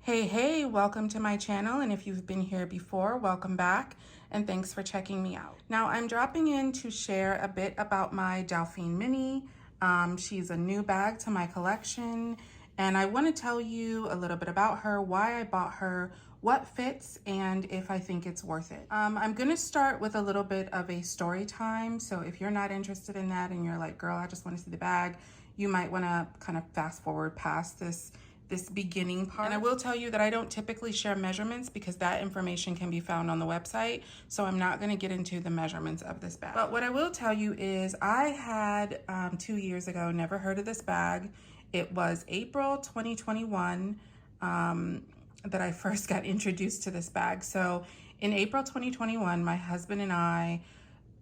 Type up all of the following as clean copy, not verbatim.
Hey, welcome to my channel, and if you've been here before, welcome back, and thanks for checking me out. Now, I'm dropping in to share a bit about my Dauphine Mini. She's a new bag to my collection, and I want to tell you a little bit about her, why I bought her, what fits, and if I think it's worth it. I'm going to start with a little bit of a story time, so if you're not interested in that and you're like, girl, I just want to see the bag, you might want to kind of fast forward past this beginning part. And I will tell you that I don't typically share measurements because that information can be found on the website. So I'm not gonna get into the measurements of this bag. But what I will tell you is I had 2 years ago, never heard of this bag. It was April 2021 that I first got introduced to this bag. So in April 2021, my husband and I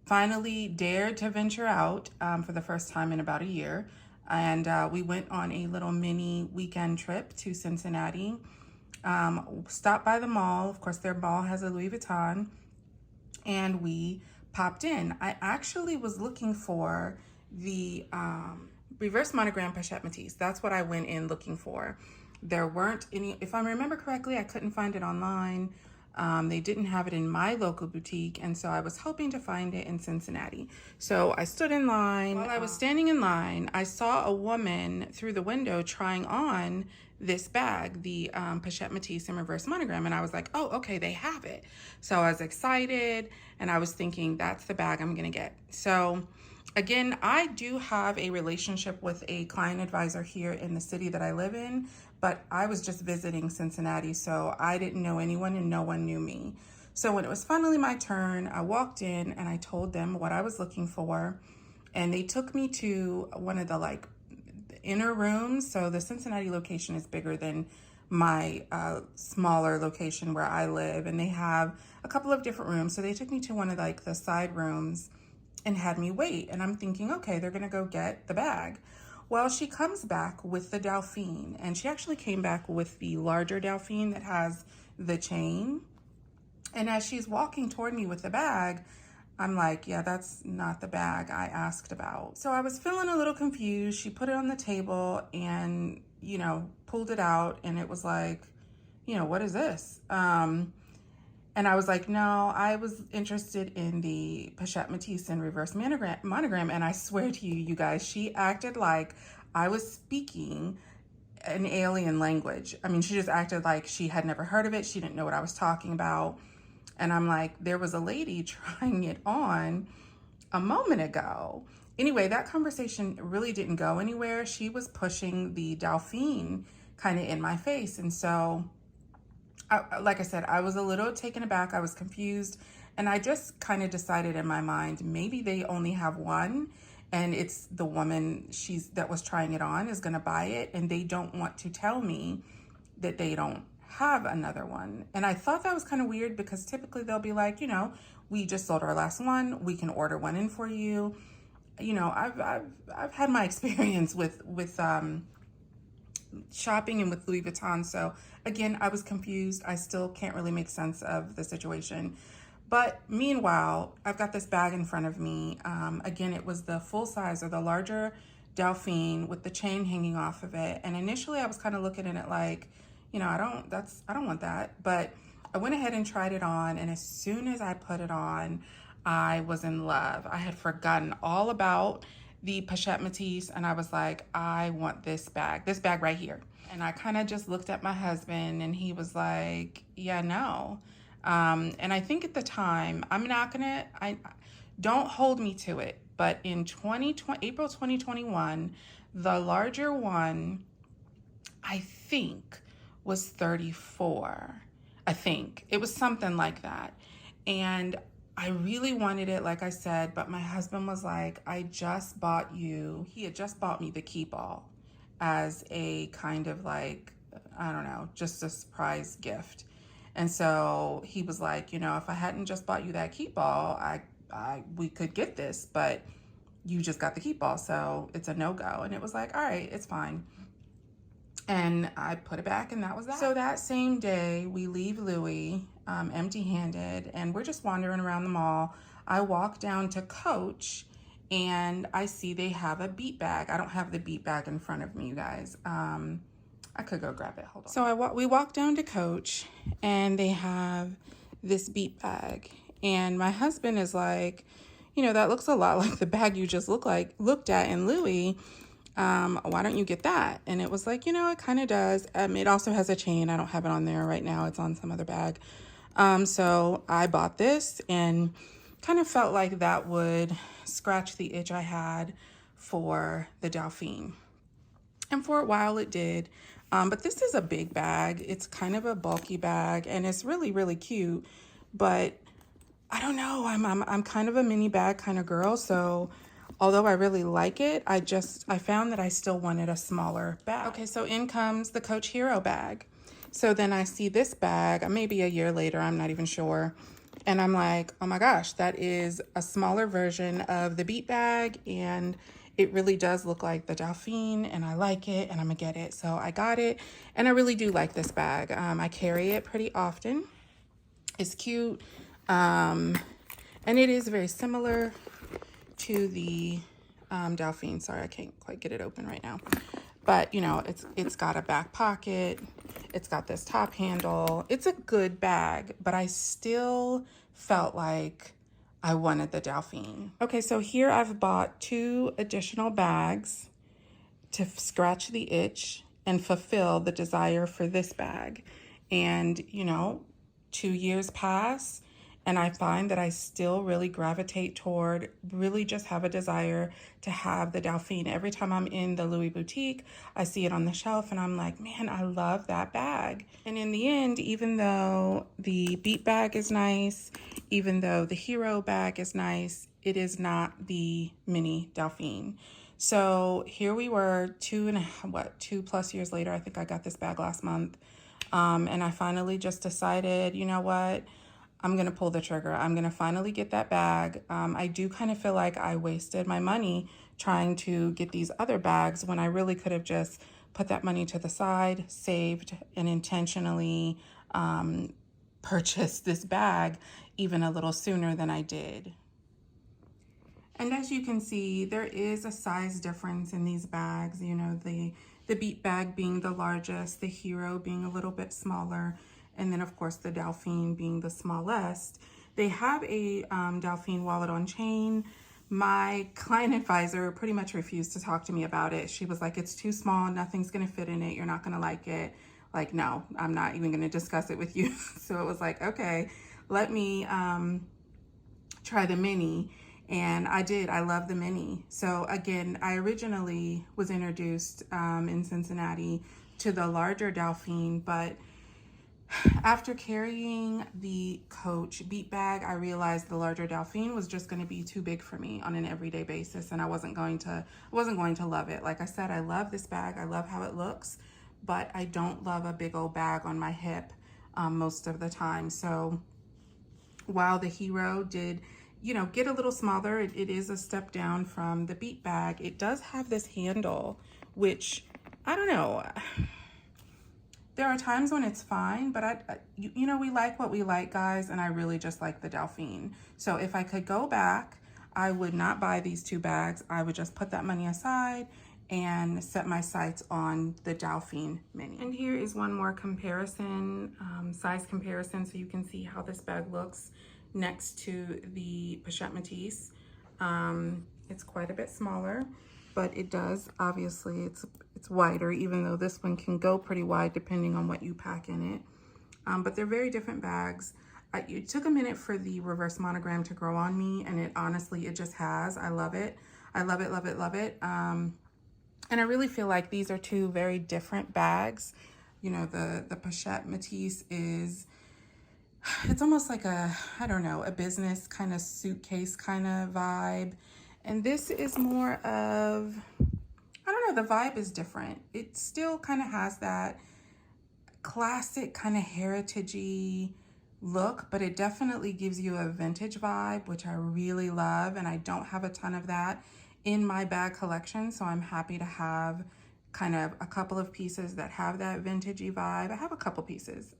finally dared to venture out for the first time in about a year. And we went on a little mini weekend trip to Cincinnati. Stopped by the mall. Of course, their mall has a Louis Vuitton. And we popped in. I actually was looking for the reverse monogram pochette Matisse. That's what I went in looking for. There weren't any, if I remember correctly, I couldn't find it online. They didn't have it in my local boutique, and so I was hoping to find it in Cincinnati. So I stood in line. While I was standing in line, I saw a woman through the window trying on this bag, the Pochette Matisse in reverse monogram, and I was like, oh, okay, they have it. So I was excited, and I was thinking, that's the bag I'm gonna get. So again, I do have a relationship with a client advisor here in the city that I live in, but I was just visiting Cincinnati, so I didn't know anyone and no one knew me. So when it was finally my turn, I walked in and I told them what I was looking for, and they took me to one of the inner rooms. So the Cincinnati location is bigger than my smaller location where I live, and they have a couple of different rooms. So they took me to one of the side rooms and had me wait. And I'm thinking, okay, they're gonna go get the bag. Well, she comes back with the Dauphine, and she actually came back with the larger Dauphine that has the chain. And as she's walking toward me with the bag, I'm like, yeah, that's not the bag I asked about. So I was feeling a little confused. She put it on the table and, pulled it out, and it was like, what is this? And I was like, no, I was interested in the Pochette Matisse in reverse monogram. And I swear to you, you guys, she acted like I was speaking an alien language. I mean, she just acted like she had never heard of it. She didn't know what I was talking about. And I'm like, there was a lady trying it on a moment ago. Anyway, that conversation really didn't go anywhere. She was pushing the Dauphine kind of in my face. And so like I said, I was a little taken aback. I was confused, and I just kind of decided in my mind, maybe they only have one, and it's the woman that was trying it on is going to buy it, and they don't want to tell me that they don't have another one. And I thought that was kind of weird because typically they'll be like, we just sold our last one. We can order one in for you. I've had my experience with shopping and with Louis Vuitton. So again, I was confused. I still can't really make sense of the situation. But meanwhile, I've got this bag in front of me. Again, it was the full size or the larger Dauphine with the chain hanging off of it. And initially I was kind of looking at it like, I don't want that. But I went ahead and tried it on. And as soon as I put it on, I was in love. I had forgotten all about the Pochette Matisse, and I was like, I want this bag right here. And I kind of just looked at my husband, and he was like, yeah, no. And I think at the time, don't hold me to it, but in April 2021, the larger one, I think, was 34. I think it was something like that. And I really wanted it, like I said, but my husband was like, he had just bought me the key ball as a kind of I don't know, just a surprise gift. And so he was like, if I hadn't just bought you that key ball, we could get this, but you just got the key ball, so it's a no-go. And it was like, all right, it's fine. And I put it back, and that was that. So that same day, we leave Louis empty-handed, and we're just wandering around the mall. I walk down to Coach, and I see they have a beat bag. I don't have the beat bag in front of me, you guys. I could go grab it. Hold on. So we walked down to Coach, and they have this beat bag. And my husband is like, you know, that looks a lot like the bag you just looked at in Louis. Why don't you get that? And it was like, you know, it kind of does. It also has a chain. I don't have it on there right now. It's on some other bag. So I bought this and kind of felt like that would scratch the itch I had for the Dauphine. And for a while it did. But this is a big bag. It's kind of a bulky bag, and it's really, really cute. But I don't know, I'm kind of a mini bag kind of girl. So although I really like it, I found that I still wanted a smaller bag. Okay, so in comes the Coach Hero bag. So then I see this bag, maybe a year later, I'm not even sure. And I'm like, oh my gosh, that is a smaller version of the beat bag. And it really does look like the Dauphine, and I like it, and I'm gonna get it. So I got it, and I really do like this bag. I carry it pretty often. It's cute, and it is very similar to the Dauphine. Sorry, I can't quite get it open right now. But, you know, it's got a back pocket. It's got this top handle. It's a good bag, but I still felt like I wanted the Dauphine. Okay, so here I've bought 2 additional bags to scratch the itch and fulfill the desire for this bag. And, you know, 2 years pass, and I find that I still really gravitate toward, really just have a desire to have the Dauphine. Every time I'm in the Louis boutique, I see it on the shelf and I'm like, man, I love that bag. And in the end, even though the Beat bag is nice, even though the Hero bag is nice, it is not the Mini Dauphine. So here we were 2+ years later. I think I got this bag last month. And I finally just decided, you know what? I'm going to pull the trigger. I'm going to finally get that bag. I do kind of feel like I wasted my money trying to get these other bags when I really could have just put that money to the side, saved, and intentionally purchased this bag even a little sooner than I did. And as you can see, there is a size difference in these bags. You know, the Beat bag being the largest, the Hero being a little bit smaller, and then of course the Dauphine being the smallest. They have a Dauphine wallet on chain. My client advisor pretty much refused to talk to me about it. She was like, it's too small, nothing's gonna fit in it, you're not gonna like it. Like, no, I'm not even gonna discuss it with you. So it was like, okay, let me try the Mini. And I did. I love the Mini. So again, I originally was introduced in Cincinnati to the larger Dauphine, but after carrying the Coach Beat bag, I realized the larger Dauphine was just going to be too big for me on an everyday basis, and I wasn't going to love it. Like I said, I love this bag. I love how it looks, but I don't love a big old bag on my hip most of the time. So while the Hero did, you know, get a little smaller, it is a step down from the Beat bag. It does have this handle, which I don't know. There are times when it's fine, but you know, we like what we like, guys, and I really just like the Dauphine. So if I could go back, I would not buy these 2 bags. I would just put that money aside and set my sights on the Dauphine Mini. And here is one more comparison, size comparison, so you can see how this bag looks next to the Pochette Métis. It's quite a bit smaller, but it does, obviously, it's wider, even though this one can go pretty wide depending on what you pack in it. But they're very different bags. It took a minute for the reverse monogram to grow on me, and honestly, it just has. I love it. I love it, love it, love it. And I really feel like these are 2 very different bags. You know, the Pochette Métis is, it's almost like a, I don't know, a business kind of suitcase kind of vibe. And this is more of, I don't know, the vibe is different. It still kind of has that classic kind of heritagey look, but it definitely gives you a vintage vibe, which I really love. And I don't have a ton of that in my bag collection. So I'm happy to have kind of a couple of pieces that have that vintagey vibe. I have a couple pieces.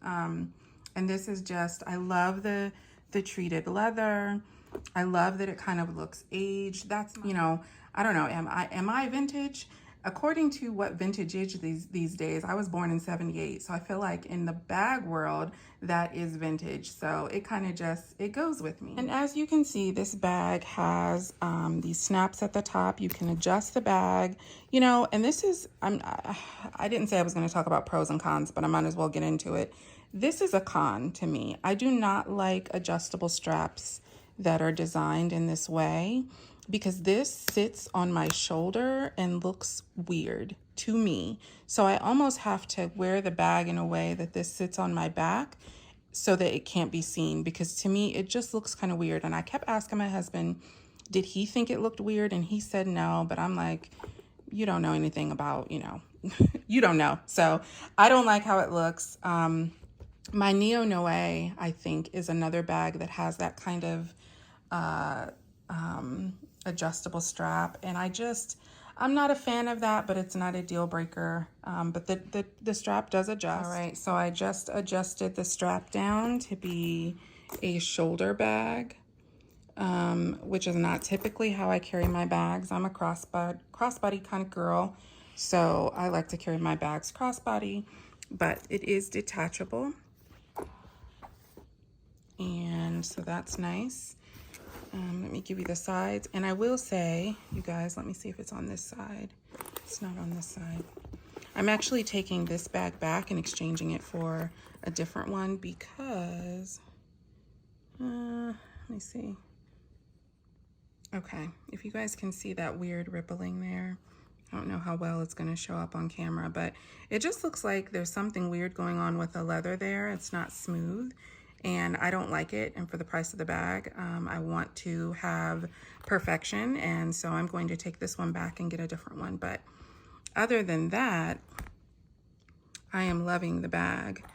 And this is just, I love the treated leather. I love that it kind of looks aged. That's, you know, I don't know, am I vintage? according to what vintage is these days, I was born in 78. So I feel like in the bag world, that is vintage. So it kind of just, it goes with me. And as you can see, this bag has these snaps at the top. You can adjust the bag, you know, and this is, I didn't say I was going to talk about pros and cons, but I might as well get into it. This is a con to me. I do not like adjustable straps that are designed in this way, because this sits on my shoulder and looks weird to me. So I almost have to wear the bag in a way that this sits on my back so that it can't be seen, because to me it just looks kind of weird. And I kept asking my husband, did he think it looked weird? And he said no, but I'm like, you don't know anything about, you know, you don't know. So I don't like how it looks. My Neo Noe, I think, is another bag that has that kind of adjustable strap, and I'm not a fan of that, but it's not a deal breaker. But the strap does adjust. All right, so I just adjusted the strap down to be a shoulder bag, which is not typically how I carry my bags. I'm a crossbody kind of girl, so I like to carry my bags crossbody, but it is detachable. And so that's nice. Let me give you the sides. And I will say, you guys, let me see if it's on this side. It's not on this side. I'm actually taking this bag back and exchanging it for a different one because, let me see. Okay, if you guys can see that weird rippling there, I don't know how well it's going to show up on camera, but it just looks like there's something weird going on with the leather there. It's not smooth, and I don't like it. And for the price of the bag, I want to have perfection, and so I'm going to take this one back and get a different one. But other than that, I am loving the bag.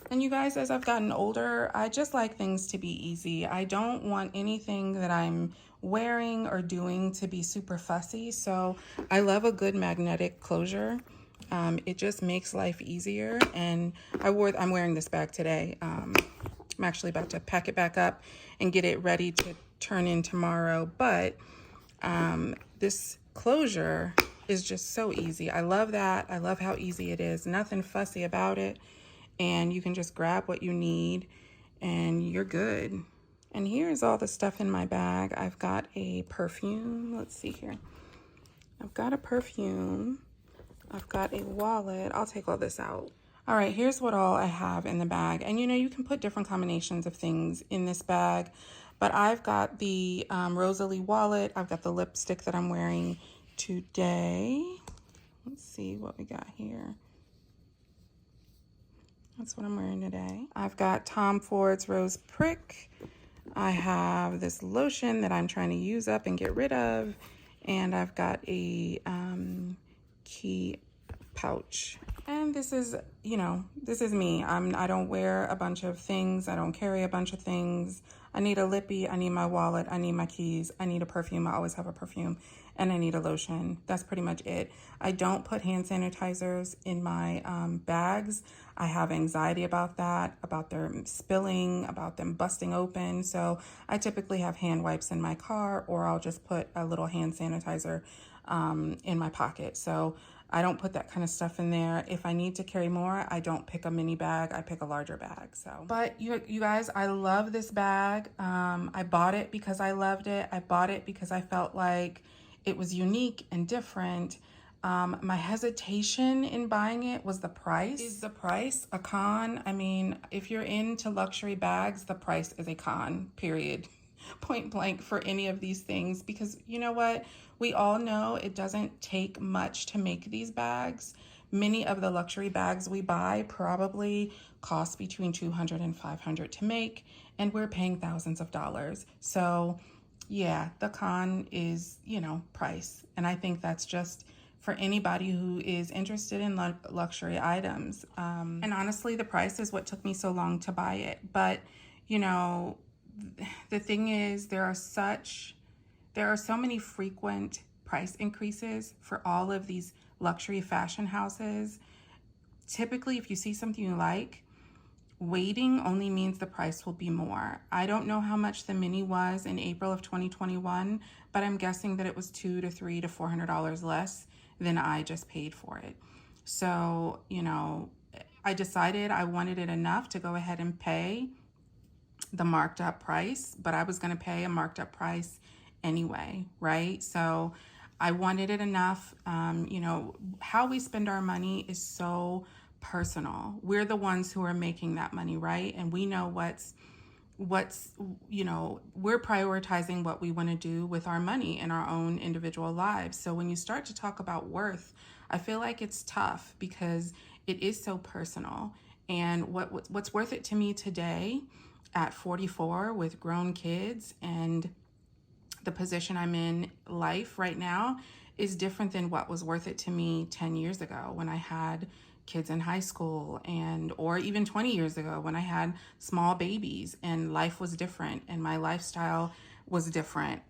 And you guys, as I've gotten older, I just like things to be easy. I don't want anything that I'm wearing or doing to be super fussy. So I love a good magnetic closure. It just makes life easier. And I'm wearing this bag today. I'm actually about to pack it back up and get it ready to turn in tomorrow. But this closure is just so easy. I love that. I love how easy it is. Nothing fussy about it. And you can just grab what you need and you're good. And here's all the stuff in my bag. I've got a perfume. Let's see here. I've got a perfume. I've got a wallet. I'll take all this out. All right, here's what all I have in the bag. And you know, you can put different combinations of things in this bag, but I've got the Rosalie wallet. I've got the lipstick that I'm wearing today. Let's see what we got here. That's what I'm wearing today. I've got Tom Ford's Rose Prick. I have this lotion that I'm trying to use up and get rid of. And I've got a key pouch. And this is, you know, this is me. I don't wear a bunch of things. I don't carry a bunch of things. I need a lippy. I need my wallet. I need my keys. I need a perfume. I always have a perfume. And I need a lotion. That's pretty much it. I don't put hand sanitizers in my bags. I have anxiety about that, about them spilling, about them busting open. So I typically have hand wipes in my car, or I'll just put a little hand sanitizer in my pocket. So I don't put that kind of stuff in there. If I need to carry more, I don't pick a mini bag. I pick a larger bag. So, but you guys, I love this bag. I bought it because I loved it. I bought it because I felt like it was unique and different. My hesitation in buying it was the price. Is the price a con? I mean, if you're into luxury bags, the price is a con, period. Point blank for any of these things, because you know what? We all know it doesn't take much to make these bags. Many of the luxury bags we buy probably cost between $200 and $500 to make, and we're paying thousands of dollars. So yeah, the con is, you know, price. And I think that's just for anybody who is interested in luxury items. And honestly, the price is what took me so long to buy it. But, you know, the thing is, there are so many frequent price increases for all of these luxury fashion houses. Typically, if you see something you like, waiting only means the price will be more. I don't know how much the mini was in April of 2021, but I'm guessing that it was $200 to $300 to $400 less than I just paid for it. So, you know, I decided I wanted it enough to go ahead and pay the marked up price, but I was going to pay a marked up price anyway, right? So I wanted it enough. You know, how we spend our money is so personal. We're the ones who are making that money, right? And we know what's you know, we're prioritizing what we want to do with our money in our own individual lives. So when you start to talk about worth, I feel like it's tough because it is so personal. And what's worth it to me today at 44 with grown kids and the position I'm in life right now is different than what was worth it to me 10 years ago when I had kids in high school, and or even 20 years ago when I had small babies and life was different and my lifestyle was different.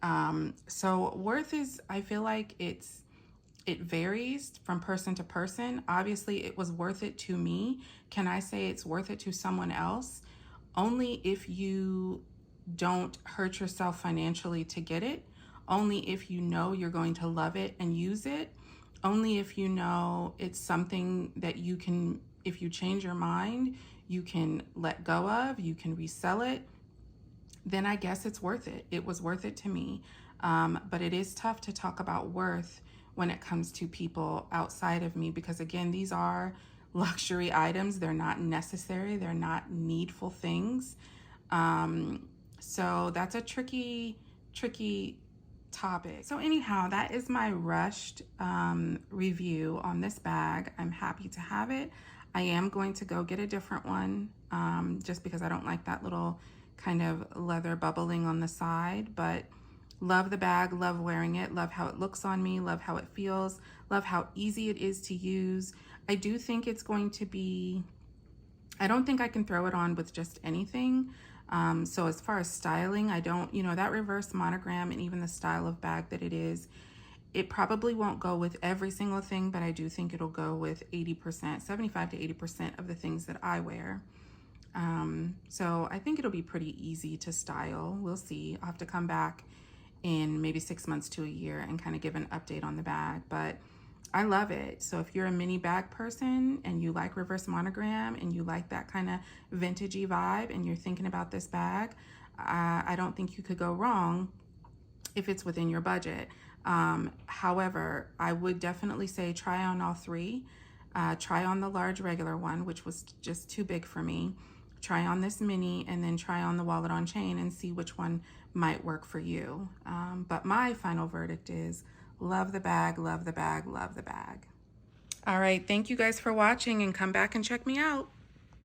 So worth is, I feel like it varies from person to person. Obviously, it was worth it to me. Can I say it's worth it to someone else? Only if you don't hurt yourself financially to get it. Only if you know you're going to love it and use it. Only if you know it's something that you can, if you change your mind, you can let go of, you can resell it, then I guess it's worth it. It was worth it to me. But it is tough to talk about worth when it comes to people outside of me, because again, these are luxury items. They're not necessary. They're not needful things. So that's a tricky topic. So anyhow, that is my rushed review on this bag. I'm happy to have it. I am going to go get a different one just because I don't like that little kind of leather bubbling on the side, but love the bag, love wearing it, love how it looks on me, love how it feels, love how easy it is to use. I do think it's going to be, I don't think I can throw it on with just anything. So as far as styling, I don't, you know, that reverse monogram and even the style of bag that it is, it probably won't go with every single thing, but I do think it'll go with 80%, 75 to 80% of the things that I wear. So I think it'll be pretty easy to style. We'll see. I'll have to come back in maybe 6 months to a year and kind of give an update on the bag, but I love it. So if you're a mini bag person and you like reverse monogram and you like that kind of vintagey vibe and you're thinking about this bag, I don't think you could go wrong if it's within your budget. However, I would definitely say try on all three. Try on the large regular one, which was just too big for me. Try on this mini and then try on the wallet on chain and see which one might work for you. But my final verdict is love the bag, love the bag, love the bag. All right, thank you guys for watching and come back and check me out.